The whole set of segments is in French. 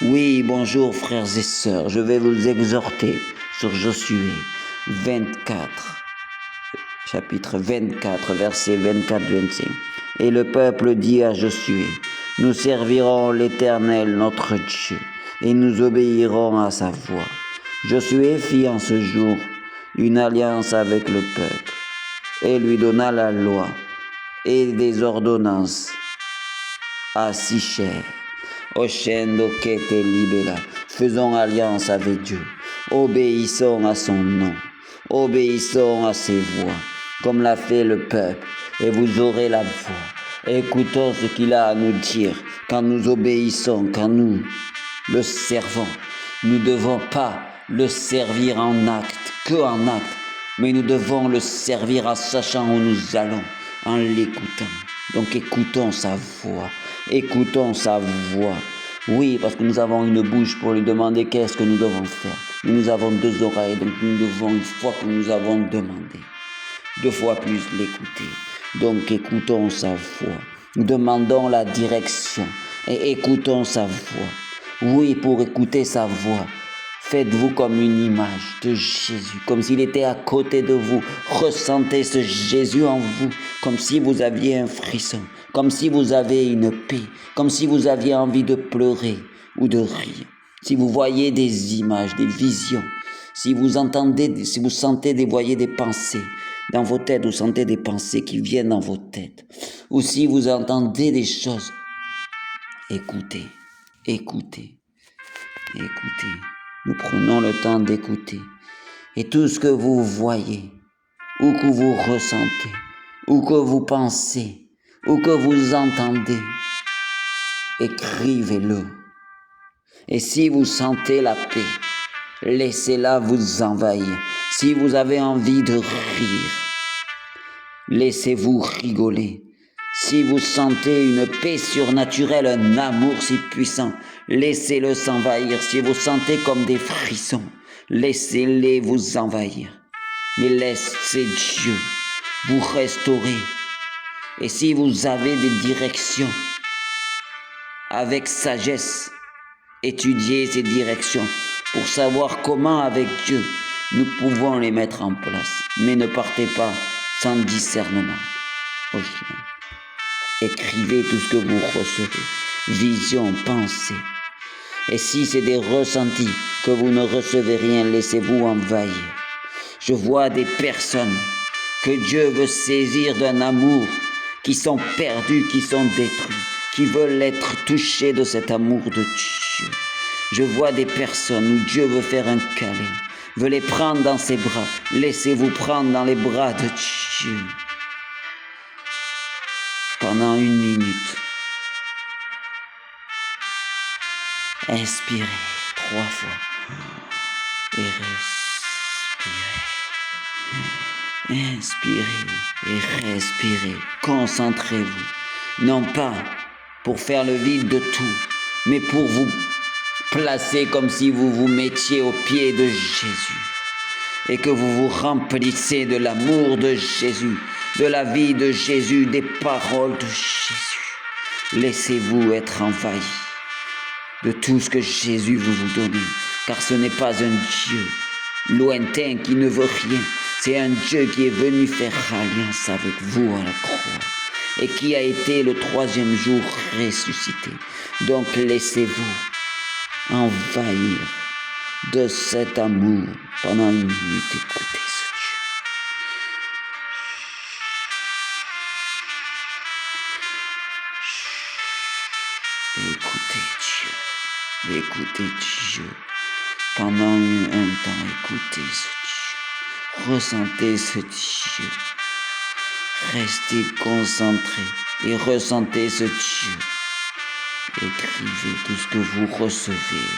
Oui, bonjour frères et sœurs, je vais vous exhorter sur Josué 24, chapitre 24, versets 24-25. Et le peuple dit à Josué, nous servirons l'Éternel notre Dieu, et nous obéirons à sa voix. Josué fit en ce jour une alliance avec le peuple, et lui donna la loi et des ordonnances à Sichem. Oshendo Kete Libela, faisons alliance avec Dieu, obéissons à son nom, obéissons à ses voix, comme l'a fait le peuple, et vous aurez la voix. Écoutons ce qu'il a à nous dire quand nous obéissons, quand nous le servons. Nous ne devons pas le servir en acte, que en acte, mais nous devons le servir en sachant où nous allons, en l'écoutant. Donc écoutons sa voix, écoutons sa voix. Oui, parce que nous avons une bouche pour lui demander qu'est-ce que nous devons faire. Mais nous avons deux oreilles, donc nous devons, une fois que nous avons demandé, deux fois plus l'écouter. Donc écoutons sa voix, demandons la direction et écoutons sa voix. Oui, pour écouter sa voix, faites-vous comme une image de Jésus, comme s'il était à côté de vous. Ressentez ce Jésus en vous, comme si vous aviez un frisson, comme si vous avez une paix, comme si vous aviez envie de pleurer ou de rire. Si vous voyez des images, des visions, si vous entendez, si vous sentez, voyez des pensées dans vos têtes, vous sentez des pensées qui viennent dans vos têtes, ou si vous entendez des choses, écoutez, écoutez, écoutez. Nous prenons le temps d'écouter. Et tout ce que vous voyez, ou que vous ressentez, ou que vous pensez, ou que vous entendez, écrivez-le. Et si vous sentez la paix, laissez-la vous envahir. Si vous avez envie de rire, laissez-vous rigoler. Si vous sentez une paix surnaturelle, un amour si puissant, laissez-le s'envahir. Si vous sentez comme des frissons, laissez-les vous envahir. Mais laissez Dieu vous restaurer. Et si vous avez des directions, avec sagesse, étudiez ces directions pour savoir comment avec Dieu nous pouvons les mettre en place. Mais ne partez pas sans discernement. Écrivez tout ce que vous recevez, vision, pensée. Et si c'est des ressentis que vous ne recevez rien, laissez-vous envahir. Je vois des personnes que Dieu veut saisir d'un amour, qui sont perdus, qui sont détruits, qui veulent être touchés de cet amour de Dieu. Je vois des personnes où Dieu veut faire un câlin, veut les prendre dans ses bras. Laissez-vous prendre dans les bras de Dieu. Pendant 1 minute, inspirez 3 fois et respirez. Inspirez et respirez. Concentrez-vous. Non pas pour faire le vide de tout, mais pour vous placer comme si vous vous mettiez aux pieds de Jésus. Et que vous vous remplissez de l'amour de Jésus, de la vie de Jésus, des paroles de Jésus. Laissez-vous être envahi de tout ce que Jésus veut vous donner, car ce n'est pas un Dieu lointain qui ne veut rien, c'est un Dieu qui est venu faire alliance avec vous à la croix et qui a été le 3e jour ressuscité. Donc laissez-vous envahir de cet amour pendant 1 minute. Écoutez ce Dieu. Écoutez Dieu. Pendant un temps, écoutez ce Dieu. Ressentez ce Dieu. Restez concentrés et ressentez ce Dieu. Écrivez tout ce que vous recevez.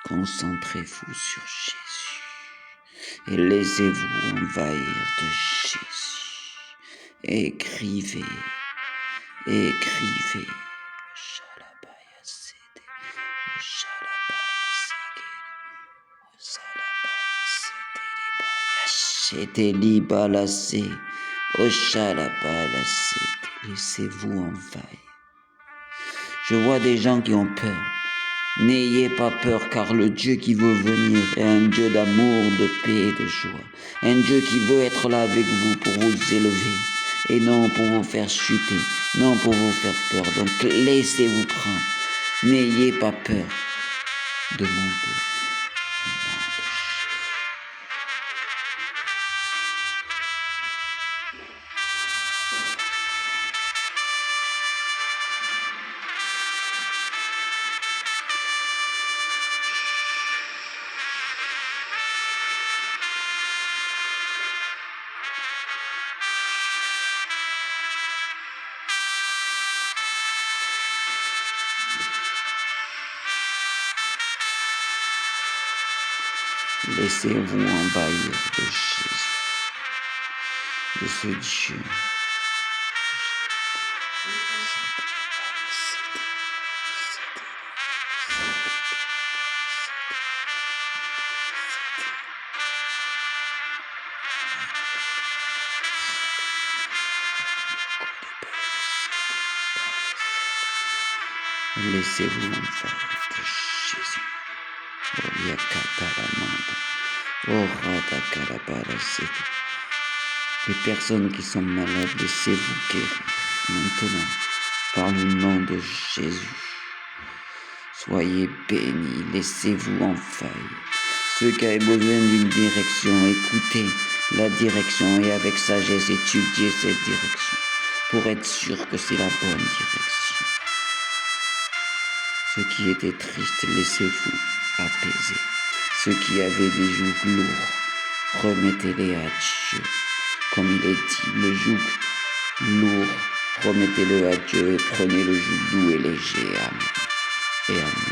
Concentrez-vous sur Jésus et laissez-vous envahir de Jésus. Écrivez, écrivez. J'étais libalacé, Oshalapalacé, laissez-vous envahir. Je vois des gens qui ont peur. N'ayez pas peur, car le Dieu qui veut venir est un Dieu d'amour, de paix et de joie. Un Dieu qui veut être là avec vous pour vous élever et non pour vous faire chuter, non pour vous faire peur. Donc laissez-vous prendre. N'ayez pas peur de monter. Laissez-vous envahir de Jésus, de ce Dieu. Laissez-vous envahir de Jésus. Oh, Yakatalamanda. Oh, Radakalabala. Les personnes qui sont malades, laissez-vous guérir maintenant par le nom de Jésus. Soyez bénis, laissez-vous envahir. Ceux qui ont besoin d'une direction, écoutez la direction et avec sagesse étudiez cette direction pour être sûr que c'est la bonne direction. Ceux qui étaient tristes, laissez-vous apaiser. Ceux qui avaient des jougs lourds, remettez-les à Dieu. Comme il est dit, le joug lourd, remettez-le à Dieu et prenez le joug doux et léger. Amen. Et amen.